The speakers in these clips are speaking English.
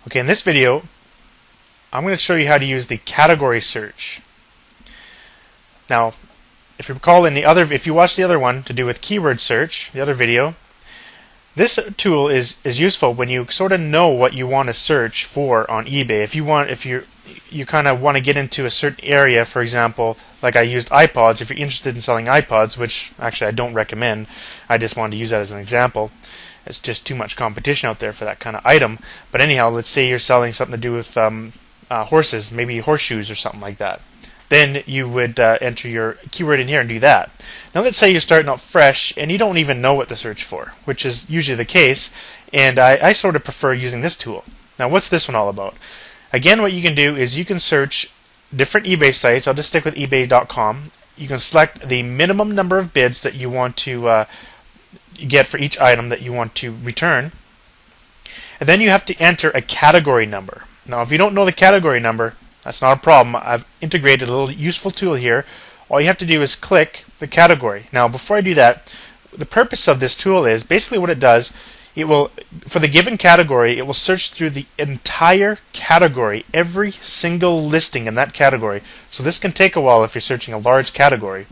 Okay, in this video, I'm going to show you how to use the category search. Now, if you recall if you watched the other one to do with keyword search, the other video, this tool is useful when you sort of know what you want to search for on eBay. If you kind of want to get into a certain area, for example, like I used iPods. If you're interested in selling iPods, which actually I don't recommend, I just wanted to use that as an example. It's just too much competition out there for that kind of item. But anyhow, let's say you're selling something to do with horses, maybe horseshoes or something like that. Then you would enter your keyword in here and do that. Now let's say you're starting out fresh and you don't even know what to search for, which is usually the case, and I sort of prefer using this tool. Now what's this one all about? Again, what you can do is you can search different eBay sites. I'll just stick with ebay.com. You can select the minimum number of bids that you want to get for each item that you want to return, and then you have to enter a category number. Now if you don't know the category number, that's not a problem. I've integrated a little useful tool here. All you have to do is click the category. Now before I do that, the purpose of this tool is basically what it does, it will, for the given category, it will search through the entire category, every single listing in that category. So this can take a while if you're searching a large category,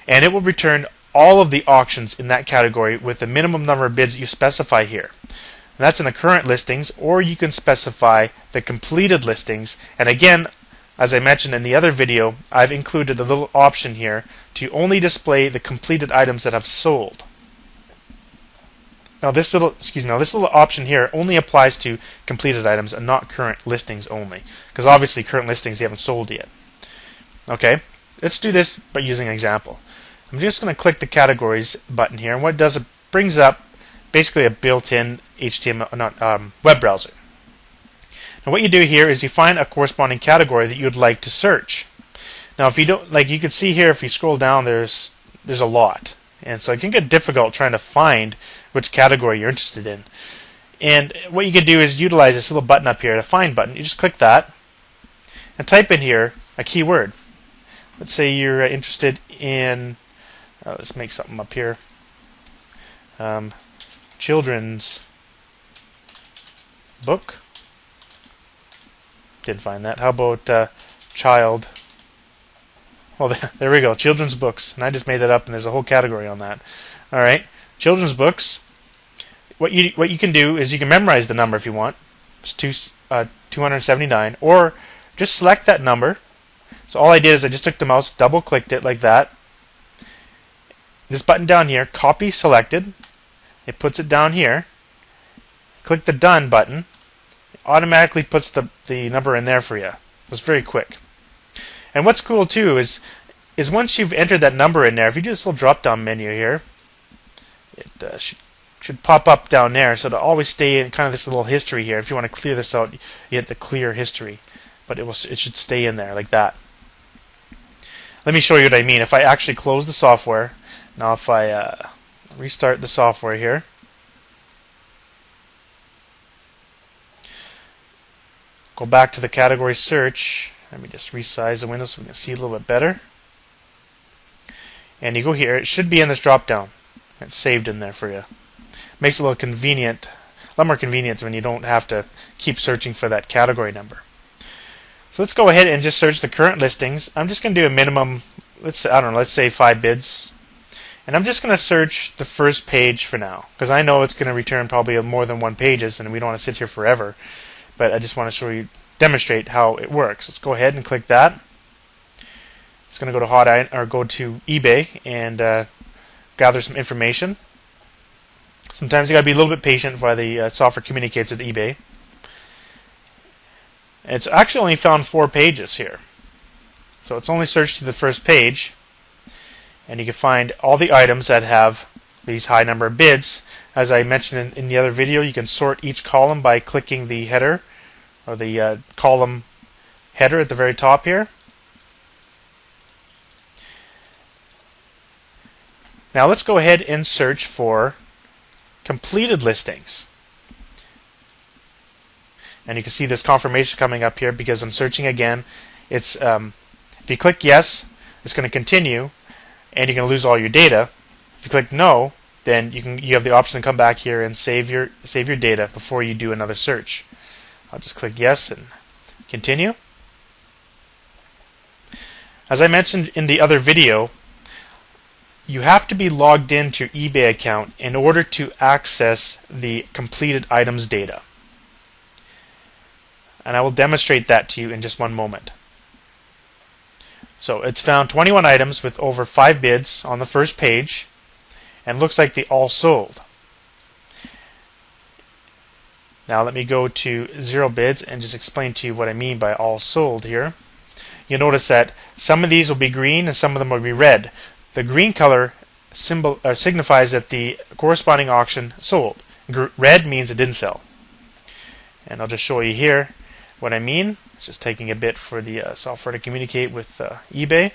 and it will return all of the auctions in that category with the minimum number of bids that you specify here. And that's in the current listings, or you can specify the completed listings. And again, as I mentioned in the other video, I've included a little option here to only display the completed items that have sold. Now this little option here only applies to completed items and not current listings only, because obviously current listings they haven't sold yet. Okay, let's do this by using an example. I'm just going to click the categories button here, and what it does, it brings up basically a built-in HTML web browser. Now what you do here is you find a corresponding category that you would like to search. Now if you don't, like you can see here, if you scroll down, there's a lot, and so it can get difficult trying to find which category you're interested in. And what you can do is utilize this little button up here, the find button. You just click that and type in here a keyword. Let's say you're interested in let's make something up here. Children's book. Didn't find that. How about child? Well, there we go. Children's books. And I just made that up, and there's a whole category on that. All right. Children's books. What you can do is you can memorize the number if you want. It's 279, or just select that number. So all I did is I just took the mouse, double-clicked it like that. This button down here, copy selected. It puts it down here. Click the done button. It automatically puts the number in there for you. It's very quick. And what's cool too is once you've entered that number in there, if you do this little drop-down menu here, it should pop up down there, so it'll always stay in kind of this little history here. If you want to clear this out, you hit the clear history, but it should stay in there like that. Let me show you what I mean. If I actually close the software, now if I restart the software here, go back to the category search. Let me just resize the window so we can see a little bit better. And you go here, it should be in this drop down. It's saved in there for you. Makes it a little lot more convenient when you don't have to keep searching for that category number. So let's go ahead and just search the current listings. I'm just going to do a minimum, let's say 5 bids. And I'm just going to search the first page for now, because I know it's going to return probably more than 1 pages, and we don't want to sit here forever. But I just want to demonstrate how it works. Let's go ahead and click that. It's going to go to go to eBay and gather some information. Sometimes you got to be a little bit patient while the software communicates with eBay. It's actually only found 4 pages here, so it's only searched to the first page, and you can find all the items that have these high number of bids. As I mentioned in the other video, you can sort each column by clicking the header, or the column header at the very top here. Now let's go ahead and search for completed listings. And you can see this confirmation coming up here because I'm searching again. It's if you click yes, it's going to continue, and you're going to lose all your data. If you click no, then you have the option to come back here and save your data before you do another search. I'll just click yes and continue. As I mentioned in the other video, you have to be logged into your eBay account in order to access the completed items data. And I will demonstrate that to you in just one moment. So it's found 21 items with over 5 bids on the first page, and looks like they all sold. Now let me go to 0 bids and just explain to you what I mean by all sold here. You'll notice that some of these will be green and some of them will be red. The green color signifies that the corresponding auction sold. Red means it didn't sell. And I'll just show you here what I mean. It's just taking a bit for the software to communicate with eBay.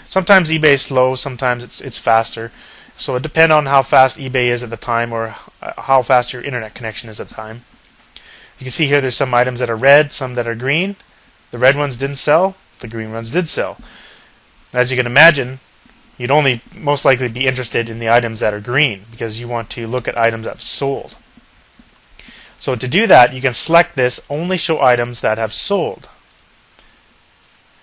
Sometimes eBay is slow, sometimes it's faster. So it depends on how fast eBay is at the time, or how fast your internet connection is at the time. You can see here there's some items that are red, some that are green. The red ones didn't sell, the green ones did sell. As you can imagine, you'd only most likely be interested in the items that are green, because you want to look at items that have sold. So to do that, you can select this, only show items that have sold.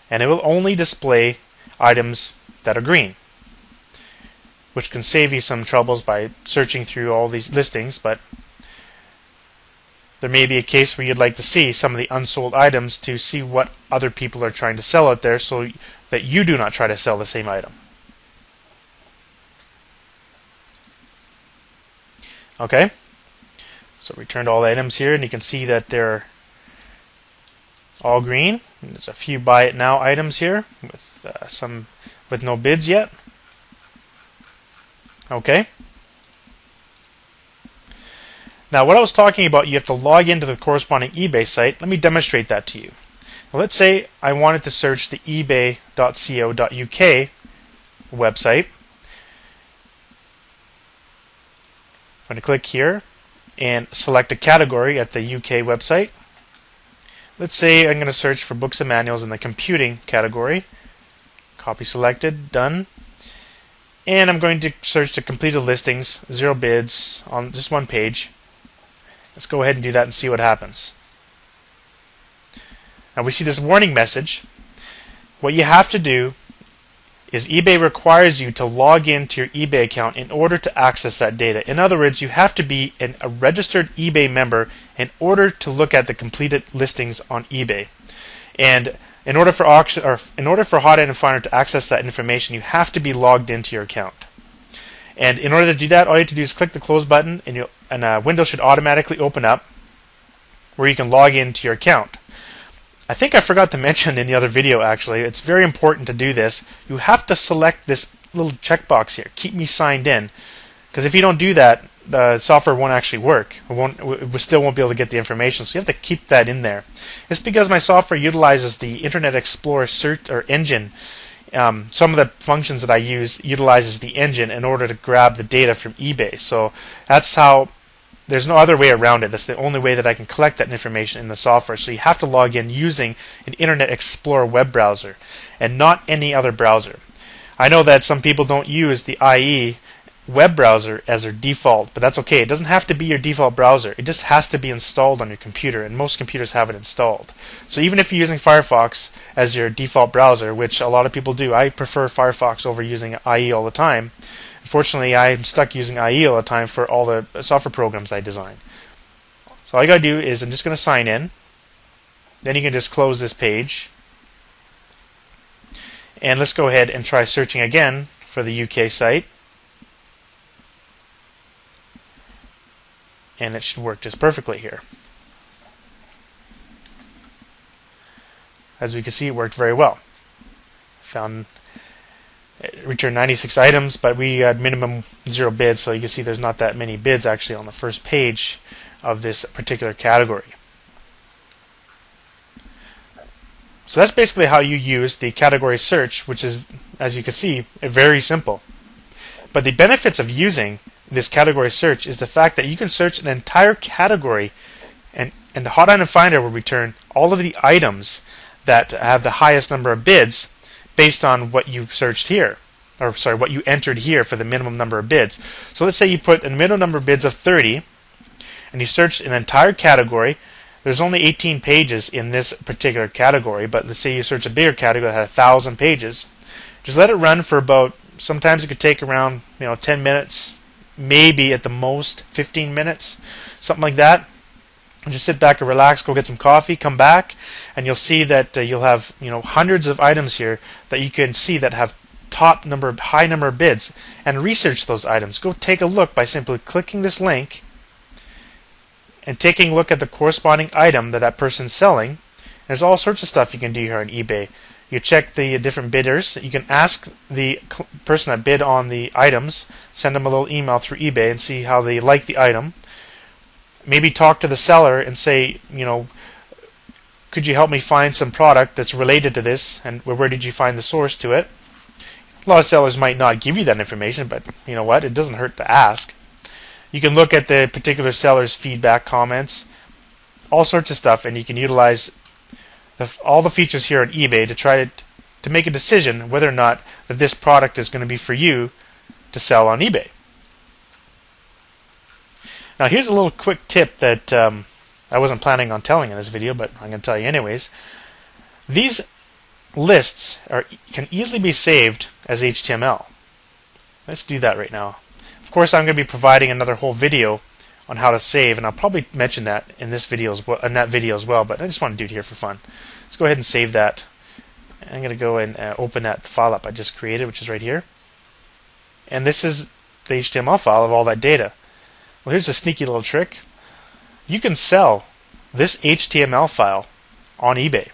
And it will only display items that are green, which can save you some troubles by searching through all these listings, but there may be a case where you'd like to see some of the unsold items to see what other people are trying to sell out there, so that you do not try to sell the same item. Okay, so returned all the items here, and you can see that they're all green. And there's a few buy it now items here with some with no bids yet. Okay. Now what I was talking about, you have to log into the corresponding eBay site. Let me demonstrate that to you. Now, let's say I wanted to search the ebay.co.uk website. I'm going to click here and select a category at the UK website. Let's say I'm going to search for books and manuals in the computing category. Copy selected, done. And I'm going to search the completed listings, 0 bids, on just one page. Let's go ahead and do that and see what happens. Now we see this warning message. What you have to do is eBay requires you to log into your eBay account in order to access that data. In other words, you have to be a registered eBay member in order to look at the completed listings on eBay. And in order for Hot Item Finder to access that information, you have to be logged into your account. And in order to do that, all you have to do is click the close button, and a window should automatically open up where you can log into your account. I think I forgot to mention in the other video, actually, it's very important to do this. You have to select this little checkbox here, keep me signed in, because if you don't do that, the software won't actually work. We still won't be able to get the information, so you have to keep that in there. It's because my software utilizes the Internet Explorer search or engine. Some of the functions that I use utilizes the engine in order to grab the data from eBay. So that's how. There's no other way around it. That's the only way that I can collect that information in the software. So you have to log in using an Internet Explorer web browser and not any other browser. I know that some people don't use the IE web browser as their default, but that's okay. It doesn't have to be your default browser. It just has to be installed on your computer, and most computers have it installed. So even if you're using Firefox as your default browser, which a lot of people do, I prefer Firefox over using IE all the time. Unfortunately, I'm stuck using IE all the time for all the software programs I design. So all you gotta do is I'm just gonna sign in. Then you can just close this page. And let's go ahead and try searching again for the UK site. And it should work just perfectly here. As we can see, it worked very well. Returned 96 items, but we had minimum 0 bids, so you can see there's not that many bids actually on the first page of this particular category. So that's basically how you use the category search, which is, as you can see, very simple. But the benefits of using this category search is the fact that you can search an entire category, and the Hot Item Finder will return all of the items that have the highest number of bids based on what you searched here, or sorry, what you entered here for the minimum number of bids. So let's say you put a minimum number of bids of 30, and you searched an entire category. there's only 18 pages in this particular category, but let's say you search a bigger category that had 1,000 pages. Just let it run for about, sometimes it could take around 10 minutes, maybe at the most 15 minutes, something like that. And just sit back and relax, go get some coffee, come back, and you'll see that you'll have hundreds of items here that you can see that have high number of bids, and research those items. Go take a look by simply clicking this link and taking a look at the corresponding item that person's selling. There's all sorts of stuff you can do here on eBay. You check the different bidders. You can ask the person that bid on the items, send them a little email through eBay and see how they like the item. Maybe talk to the seller and say, could you help me find some product that's related to this, and where did you find the source to it? A lot of sellers might not give you that information, but you know what? It doesn't hurt to ask. You can look at the particular seller's feedback, comments, all sorts of stuff, and you can utilize all the features here on eBay to try to make a decision whether or not that this product is going to be for you to sell on eBay. Now here's a little quick tip that I wasn't planning on telling in this video, but I'm going to tell you anyways. These lists can easily be saved as HTML. Let's do that right now. Of course, I'm going to be providing another whole video on how to save, and I'll probably mention that in this video as well, but I just want to do it here for fun. Let's go ahead and save that. I'm going to go and open that file up I just created, which is right here. And this is the HTML file of all that data. Well, here's a sneaky little trick. You can sell this HTML file on eBay.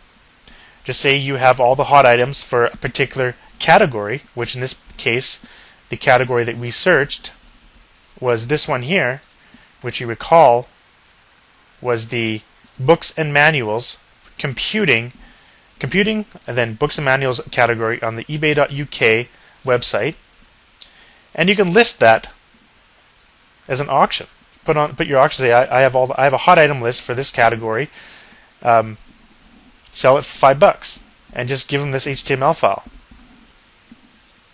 Just say you have all the hot items for a particular category, which in this case, the category that we searched was this one here, which you recall was the books and manuals, computing, and then books and manuals category on the ebay.uk website. And you can list that as an auction. Put your auction. Say I have a hot item list for this category. Sell it for $5, and just give them this HTML file.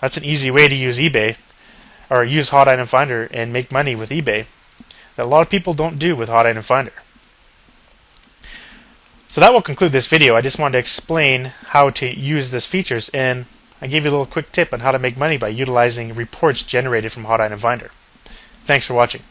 That's an easy way to use eBay, or use Hot Item Finder and make money with eBay that a lot of people don't do with Hot Item Finder. So that will conclude this video. I just wanted to explain how to use these features, and I gave you a little quick tip on how to make money by utilizing reports generated from Hot Item Finder. Thanks for watching.